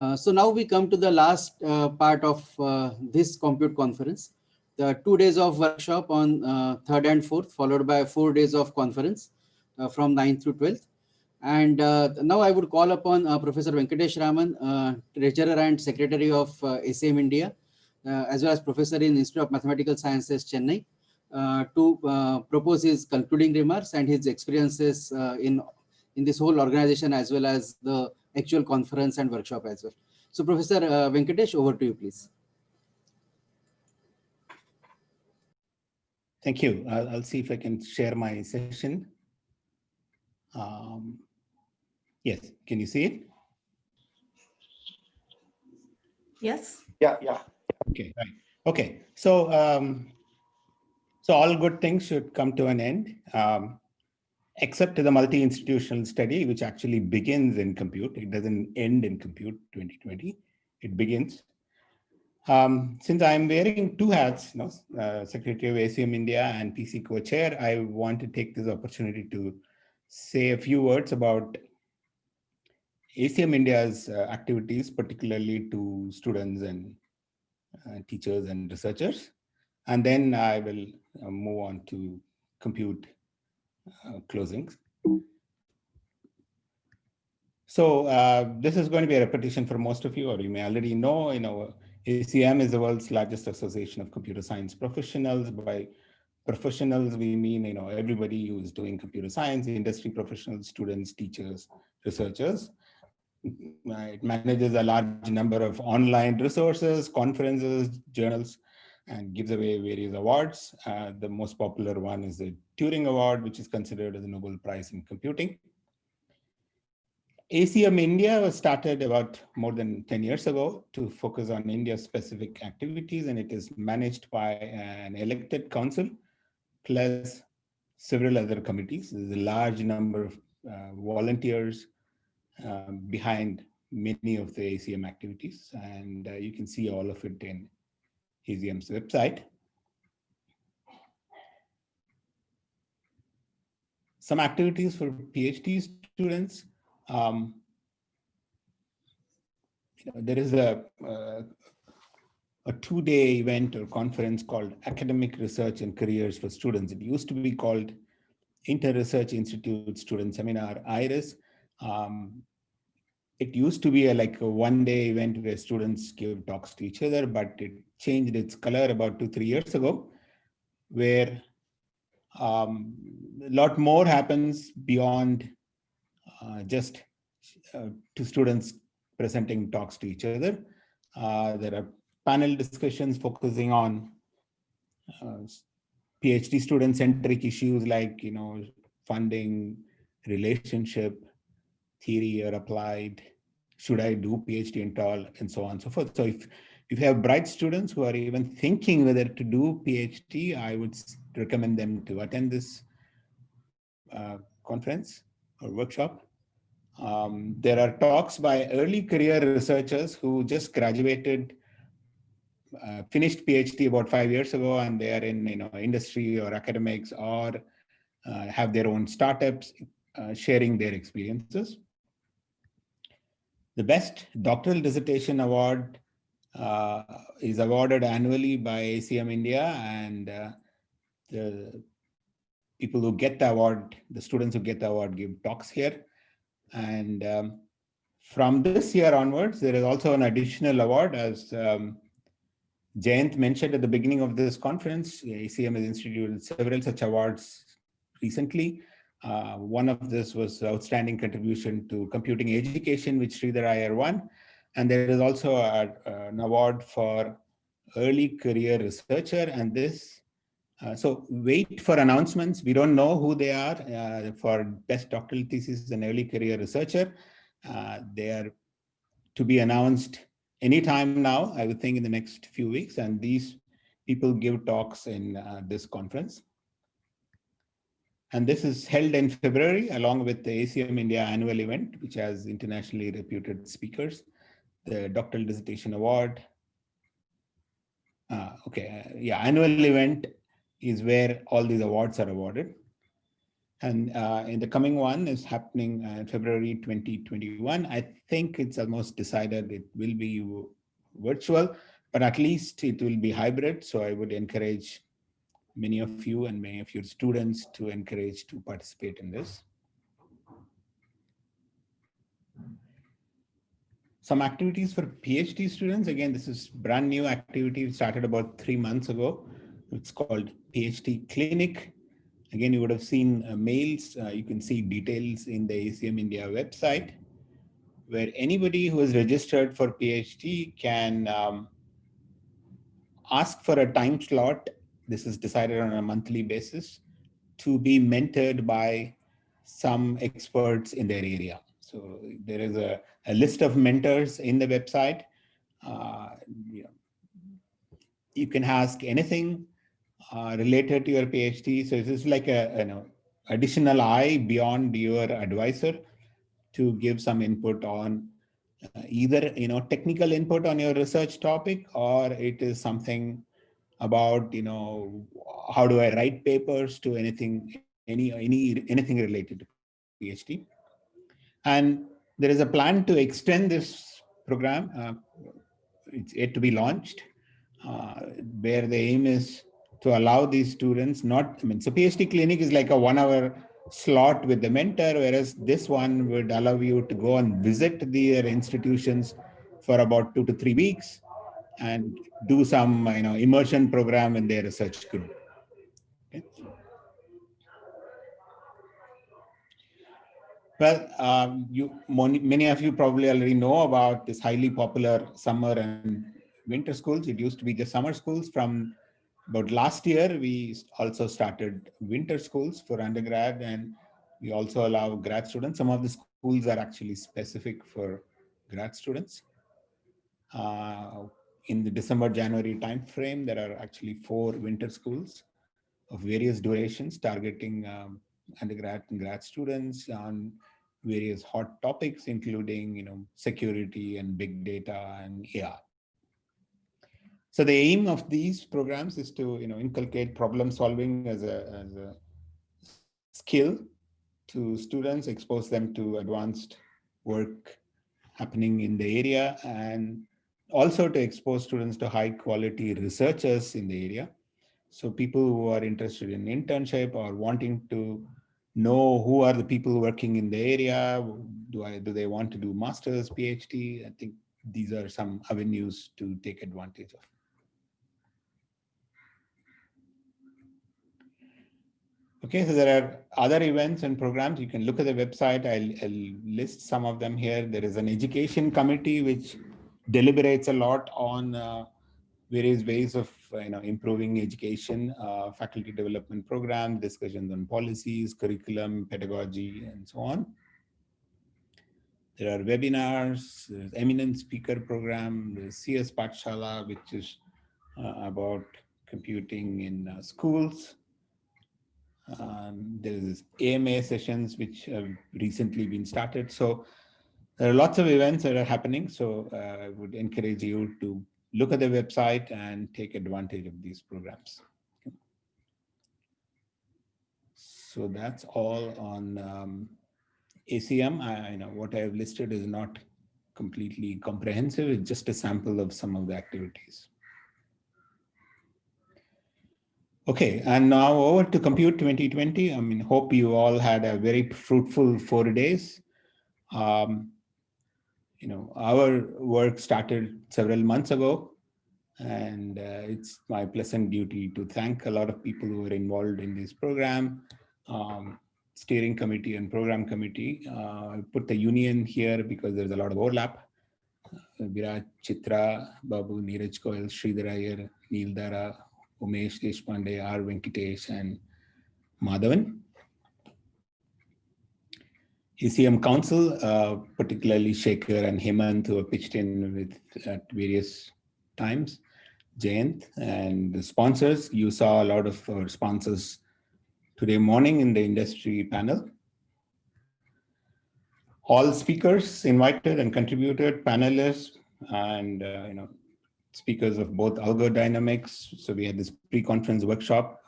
So now we come to the last part of this compute conference, the 2 days of workshop on 3rd and 4th, followed by 4 days of conference from 9th to 12th. And now I would call upon Professor Venkatesh Raman, Treasurer and Secretary of ACM India, as well as Professor in Institute of Mathematical Sciences, Chennai, to propose his concluding remarks and his experiences in this whole organization, as well as the actual conference and workshop as well. So Professor Venkatesh, over to you, please. Thank you. I'll see if I can share my session. Yes, can you see it? Yes. Yeah. Okay, right. Okay, so so all good things should come to an end, except the multi-institutional study, which actually begins in compute. It doesn't end in compute 2020. It begins. Since I'm wearing two hats, Secretary of ACM India and PC co-chair, I want to take this opportunity to say a few words about ACM India's activities, particularly to students and teachers and researchers. And then I will move on to compute closings. So this is going to be a repetition for most of you, or you may already know, ACM is the world's largest association of computer science professionals. By professionals, we mean, everybody who's doing computer science, industry professionals, students, teachers, researchers. It manages a large number of online resources, conferences, journals, and gives away various awards. The most popular one is the Turing Award, which is considered as a Nobel Prize in computing. ACM India was started about more than 10 years ago to focus on India-specific activities, and it is managed by an elected council plus several other committees. There's a large number of volunteers behind many of the ACM activities, and you can see all of it in ACM's website. Some activities for PhD students. There is a 2-day event or conference called Academic Research and Careers for Students. It used to be called Inter-Research Institute Student Seminar, IRIS. It used to be like a 1-day event where students give talks to each other, but it changed its color about 2-3 years ago, where a lot more happens beyond just two students presenting talks to each other. There are panel discussions focusing on PhD student-centric issues like, funding, relationship, theory or applied, should I do PhD and all, and so on and so forth. So if you have bright students who are even thinking whether to do PhD, I would recommend them to attend this conference or workshop. There are talks by early career researchers who just graduated, finished PhD about 5 years ago, and they are in industry or academics, or have their own startups, sharing their experiences. The best doctoral dissertation award is awarded annually by ACM India, and the people who get the award, the students who get the award, give talks here. And from this year onwards, there is also an additional award, as Jayant mentioned at the beginning of this conference. ACM has instituted several such awards recently. One of this was outstanding contribution to computing education, which Sridhar Iyer won. And there is also an award for early career researcher. And this, so wait for announcements. We don't know who they are for best doctoral thesis and early career researcher. They are to be announced anytime now, I would think in the next few weeks. And these people give talks in this conference. And this is held in February along with the ACM India annual event, which has internationally reputed speakers, the Doctoral Dissertation Award. Annual event is where all these awards are awarded. And in the coming one is happening in February 2021. I think it's almost decided it will be virtual, but at least it will be hybrid. So I would encourage many of you and many of your students to encourage to participate in this. Some activities for PhD students. Again, this is brand new activity. It started about 3 months ago. It's called PhD Clinic. Again, you would have seen mails. You can see details in the ACM-India website, where anybody who is registered for PhD can ask for a time slot. This is decided on a monthly basis to be mentored by some experts in their area. So there is a list of mentors in the website. Uh, you know, you can ask anything related to your PhD. So this is like a additional eye beyond your advisor to give some input on either technical input on your research topic, or it is something about how do I write papers to anything related to PhD. And there is a plan to extend this program. It's yet to be launched, where the aim is to allow these students so PhD clinic is like a 1 hour slot with the mentor, whereas this one would allow you to go and visit their institutions for about 2 to 3 weeks and do some immersion program in their research group. Okay. Well, many of you probably already know about this highly popular summer and winter schools. It used to be just summer schools. From about last year, we also started winter schools for undergrad, and we also allow grad students. Some of the schools are actually specific for grad students. In the December-January timeframe, there are actually 4 winter schools of various durations targeting undergrad and grad students on various hot topics, including security and big data and AI. So the aim of these programs is to inculcate problem solving as a skill to students, expose them to advanced work happening in the area, and also to expose students to high quality researchers in the area. So people who are interested in internship or wanting to know who are the people working in the area, do they want to do masters, PhD? I think these are some avenues to take advantage of. Okay, so there are other events and programs. You can look at the website. I'll list some of them here. There is an education committee which deliberates a lot on various ways of improving education, faculty development programs, discussions on policies, curriculum, pedagogy, and so on. There are webinars, there's eminent speaker program, there's CS Pathshala, which is about computing in schools. There's AMA sessions, which have recently been started. So there are lots of events that are happening. So I would encourage you to look at the website and take advantage of these programs. Okay. So that's all on ACM. What I have listed is not completely comprehensive. It's just a sample of some of the activities. Okay, and now over to Compute 2020. Hope you all had a very fruitful 4 days. Our work started several months ago, and it's my pleasant duty to thank a lot of people who were involved in this program, steering committee and program committee. I put the union here because there's a lot of overlap. Virat, Chitra, Babu, Neeraj Goyal, Sridhar Iyer, Neil Dara, Umesh Deshpande, R. Venkatesh, and Madhavan. ACM Council, particularly Shekhar and Hemant, who have pitched in with at various times, Jayant, and the sponsors. You saw a lot of our sponsors today morning in the industry panel. All speakers invited and contributed, panelists, and speakers of both algo dynamics. So we had this pre-conference workshop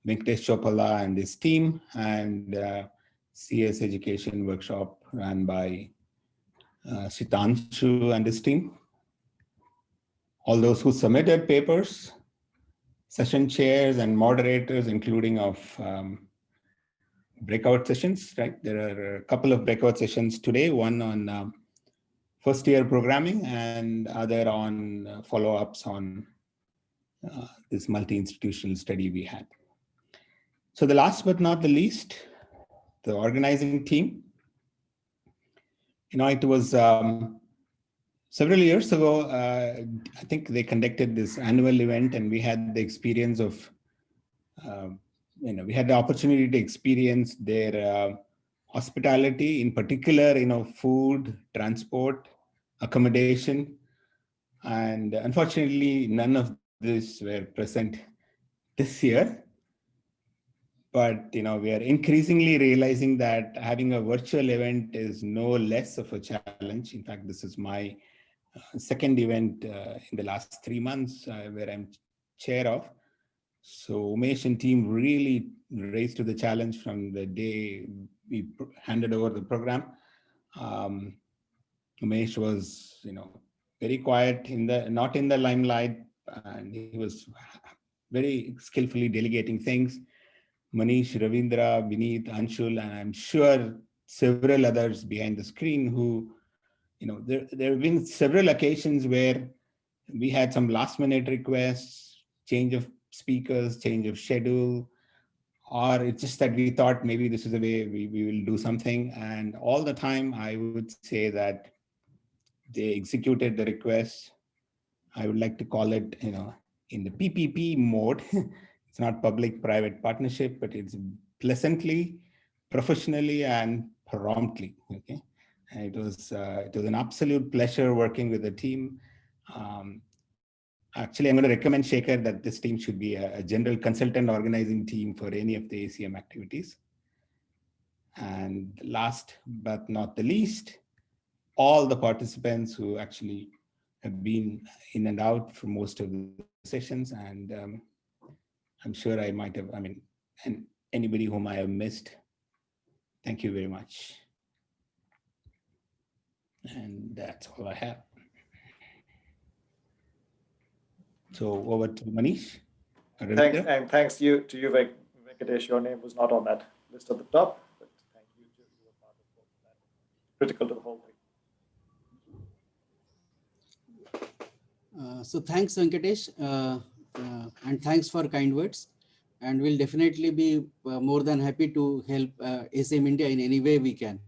Venkatesh Chopala and his team, and CS education workshop run by Sitanshu and his team. All those who submitted papers, session chairs and moderators, including of breakout sessions, right? There are a couple of breakout sessions today, one on first year programming and other on follow-ups on this multi-institutional study we had. So the last but not the least, the organizing team. It was several years ago, I think they conducted this annual event, and we had the experience of, we had the opportunity to experience their hospitality, in particular, food, transport, accommodation. And unfortunately, none of this were present this year. But we are increasingly realizing that having a virtual event is no less of a challenge. In fact, this is my second event in the last 3 months where I'm chair of. So Umesh and team really raised to the challenge from the day we handed over the program. Umesh was, very quiet, not in the limelight, and he was very skillfully delegating things. Manish, Ravindra, Vineet, Anshul, and I'm sure several others behind the screen who, there have been several occasions where we had some last minute requests, change of speakers, change of schedule, or it's just that we thought maybe this is the way we will do something. And all the time, I would say that they executed the requests. I would like to call it, in the PPP mode. It's not public-private partnership, but it's pleasantly, professionally, and promptly. Okay, and it was an absolute pleasure working with the team. Actually, I'm going to recommend Shekhar that this team should be a general consultant organizing team for any of the ACM activities. And last but not the least, all the participants who actually have been in and out for most of the sessions. And I'm sure I might have, and anybody whom I have missed, thank you very much. And that's all I have. So over to Manish. Thanks, and thanks to you, Venkatesh. Your name was not on that list at the top, but thank you to you were part of that. Critical to the whole thing. So thanks, Venkatesh, and thanks for kind words. And we'll definitely be more than happy to help ACM-India in any way we can.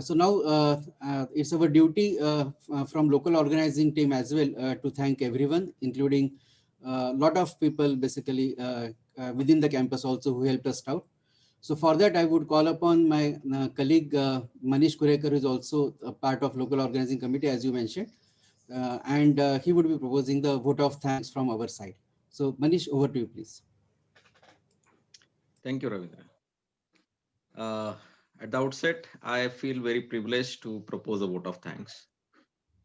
So now it's our duty from local organizing team as well to thank everyone, including a lot of people basically within the campus also who helped us out. So for that, I would call upon my colleague Manish Kurekar, who is also a part of local organizing committee, as you mentioned, and he would be proposing the vote of thanks from our side. So Manish, over to you, please. Thank you, Ravindra. At the outset, I feel very privileged to propose a vote of thanks.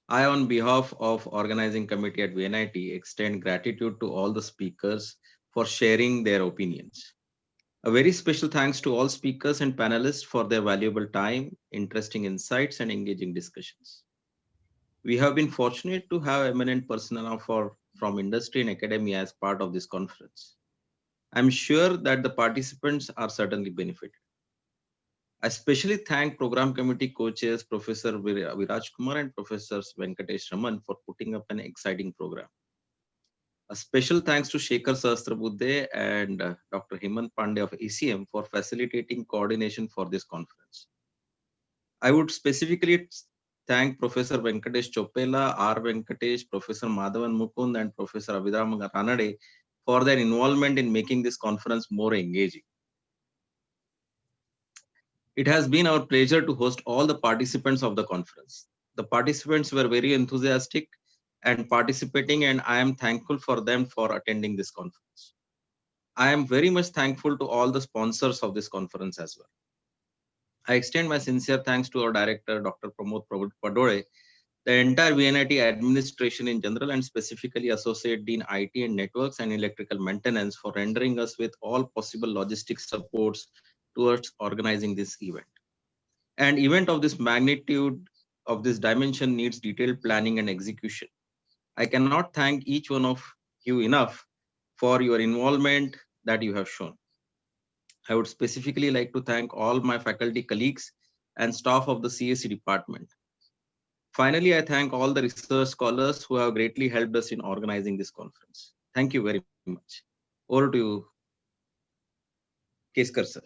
I, on behalf of organizing committee at VNIT, extend gratitude to all the speakers for sharing their opinions. A very special thanks to all speakers and panelists for their valuable time, interesting insights, and engaging discussions. We have been fortunate to have eminent personnel from industry and academia as part of this conference. I'm sure that the participants are certainly benefited. I especially thank program committee co-chairs Professor Viraj Kumar and Professor Venkatesh Raman for putting up an exciting program. A special thanks to Shekhar Sahasrabudhe and Dr. Hemant Pandey of ACM for facilitating coordination for this conference. I would specifically thank Professor Venkatesh Chopela, R. Venkatesh, Professor Madhavan Mukund, and Professor Abhidharma Ranade for their involvement in making this conference more engaging. It has been our pleasure to host all the participants of the conference. The participants were very enthusiastic and participating, and I am thankful for them for attending this conference. I am very much thankful to all the sponsors of this conference as well. I extend my sincere thanks to our director, Dr. Pramod Padole, the entire VNIT administration in general, and specifically Associate Dean IT and Networks and Electrical Maintenance for rendering us with all possible logistic supports towards organizing this event. An event of this magnitude, of this dimension, needs detailed planning and execution. I cannot thank each one of you enough for your involvement that you have shown. I would specifically like to thank all my faculty colleagues and staff of the CAC department. Finally, I thank all the research scholars who have greatly helped us in organizing this conference. Thank you very much. Over to you, Keskar sir.